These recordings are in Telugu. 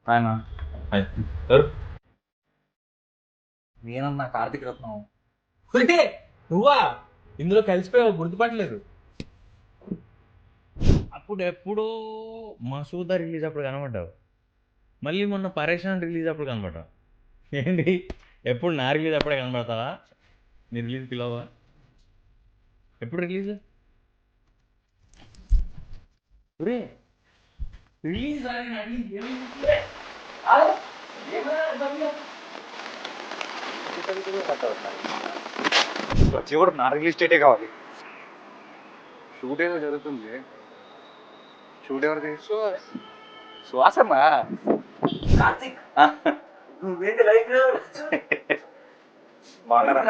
ఆయన ఎవరు? నేనన్నా కార్తీక్ రత్నం. నువ్వా? ఇందులో కలిసిపోయావు, గుర్తుపట్టలేదు. అప్పుడు ఎప్పుడు మసూదా రిలీజ్ అప్పుడు కనబడ్డావు, మళ్ళీ మొన్న పరేషాన్ రిలీజ్ అప్పుడు కనబడ్డావు. ఏంటి ఎప్పుడు నా రిలీజ్ అప్పుడే కనబడతావా? నీ రిలీజ్ పిలవా? ఎప్పుడు రిలీజ్? రిలీజ్ చివరి నా రిలీజ్ డేటే కావాలి. షూట్ ఏదో జరుగుతుంది. షూట్ ఎవరిది? సుహాసన్నా. కార్తీక్ నువ్వేంటి లైక్ బాగున్నారా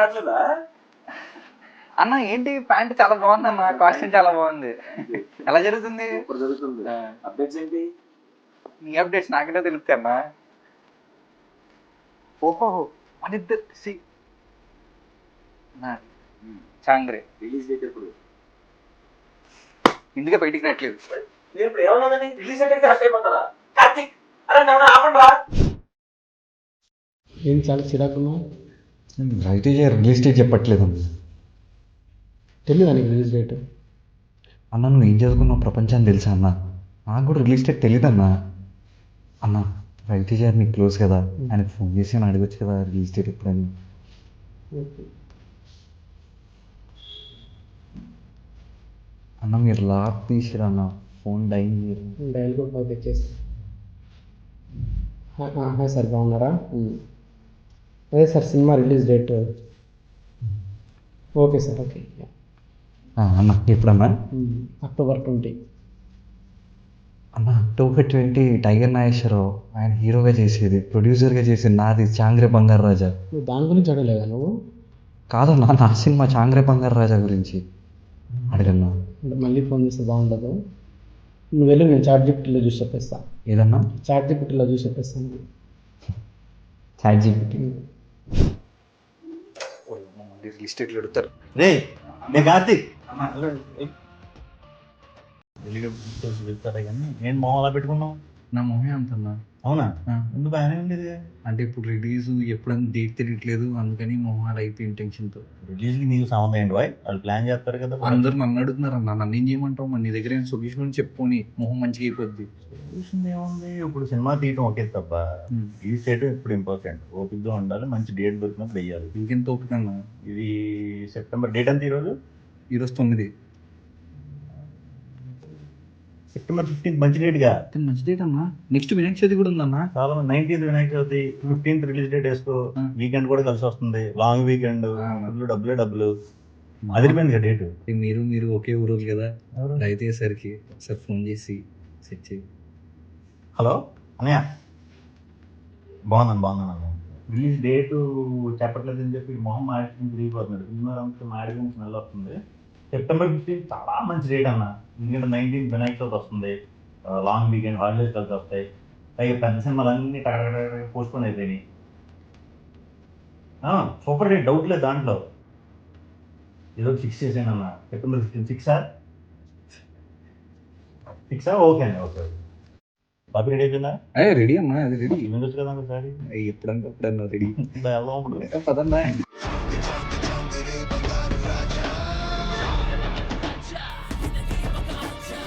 అన్న? ఏంటి ప్యాంట్ చాలా బాగుంది అన్న, కాస్ట్యూమ్ చాలా బాగుంది. ఎలా జరుగుతుంది? జరుగుతుంది. అప్డేట్స్ ఏంటి? నీ అప్డేట్స్ నాకంటే తెలుస్తాయి అన్న. ఓహో మన ఇద్దరు చాంగ్రే రిలీజ్ డేట్ ఎప్పుడు? ఇందుకే బయటికి రావట్లేదు. నేను ఇప్పుడు ఏమన్నానని రిలీజ్ డేట్ హట్ అయిపోతారా? కార్తీక్ అరే నన్ను ఆపండి. ఏం చాలా చిరాకున్నావు? రవితేజ రిలీజ్ డేట్ చెప్పట్లేదు తెలియదా నీకు రిలీజ్ డేట్? అన్న. నువ్వు ఏం చదువుకున్నావు ప్రపంచాన్ని తెలుసా అన్న? నాకు కూడా రిలీజ్ డేట్ తెలియదు అన్న. అన్న రవితేజ నీకు క్లోజ్ కదా, ఆయనకు ఫోన్ చేసి అని అడగచ్చు కదా రిలీజ్ డేట్ ఎప్పుడని. అన్న మీరు లాక్ తీసిరా అన్న, ఫోన్ డైన్ డైల్ కూడా బాగా తెచ్చేస్తా. హాయ్ సార్, బాగున్నారా? అదే sir cinema release date. Okay sir, okay. అన్న ఎప్పుడన్నా? అక్టోబర్ 20. అన్న అక్టోబర్ 20 టైగర్ నాగేశ్వరరావు ఆయన హీరోగా చేసేది, ప్రొడ్యూసర్గా చేసేది నాది చాంగ్రే బంగారు రాజా. నువ్వు దాని గురించి అడగలేదా నువ్వు? కాదన్నా, నా సినిమా చాంగ్రే బంగారు రాజా గురించి అడగన్నా. అంటే మళ్ళీ ఫోన్ చేస్తే బాగుండదు. నువ్వు వెళ్ళి నేను చాట్ జీపీటీలో చూసి చెప్పేస్తా. ఏదన్నా? చాట్ జీపీటీలో చూసి చెప్పేస్తాను. చాట్ జీపీటీ రిలీజ్ డేట్లు ఎడుతారు. రే నేను కార్తీక్. కానీ నేను మొహం అలా పెట్టుకున్నావు. నా మొహమే అంటున్నా. అవునా? ఎందుకు బాగానే ఉండేది. అంటే ఇప్పుడు రిలీజ్ ఎప్పుడైనా డేట్ తెలియట్లేదు, అందుకని మొహం అలా అయితే ఇంటెన్షన్తో. రిలీజ్కి నీకు సంబంధం ఏంటి బాయ్? వాళ్ళు ప్లాన్ చేస్తారు కదా. అందరూ నన్ను అడుగుతున్నారు అన్న, నన్ను ఏం చేయమంటావు? మరి నీ దగ్గర సొల్యూషన్ చెప్పుకొని మొహం మంచిగా అయిపోద్ది. సొల్యూషన్ ఏముంది? ఇప్పుడు సినిమా తీయటం ఒకే తప్ప ఈ చేయటం ఇప్పుడు ఇంపార్టెంట్. ఓపిక్గా ఉండాలి, మంచి డేట్ దొరికినప్పుడు వెయ్యాలి. ఇంకెంత ఓపిక అన్న? ఇది సెప్టెంబర్ డేట్ ఎంత ఈరోజు? ఈరోజు 9. సెప్టెంబర్ 15 మంచి డేట్గా. మంచి డేట్ అన్న. నెక్స్ట్ వినాయక చవితి కూడా ఉందన్న. చాలా మంది 19th Vinayaka Chavithi, 15th release date వేసుకో. వీకెండ్ కూడా కలిసి వస్తుంది, లాంగ్ వీకెండ్. డబ్బులు అదిరిపోయింది కదా డేట్. మీరు ఒకే ఊరు కదా, అయితే సరికి సార్ ఫోన్ చేసి సెట్ చేయి. హలో అన్నయ్య, బాగున్నాను. రిలీజ్ డేటు చెప్పట్లేదు అని చెప్పి మొహం మాడిపోతుంది, తిరిగిపోతున్నాడు. సినిమా మాడిపోయి స్మెల్ వస్తుంది. సెప్టెంబర్ 15 చాలా మంచి డేట్ అన్న. ఎందుకంటే 19th వినాయక చవితి వస్తుంది, లాంగ్ వీకెండ్, హాలిడేస్ కలిసి వస్తాయి. పైగా పెద్ద సినిమాలు అన్నీ పోస్ట్పోన్ అయిపోయినాయి. సూపర్ డేట్, డౌట్ లేదు దాంట్లో. ఏదో ఫిక్స్ చేసాను అన్న, సెప్టెంబర్ 15. ఫిక్సా? ఓకే అండి, ఓకే. బాబీ రెడీ అయిపోయిందా? రెడీ అమ్మా, అది రెడీ. వెళ్ళొచ్చు కదా ఒకసారి. ఎప్పుడన్నా రెడీ. ఎలా ఉంటుంది? పదన్నా.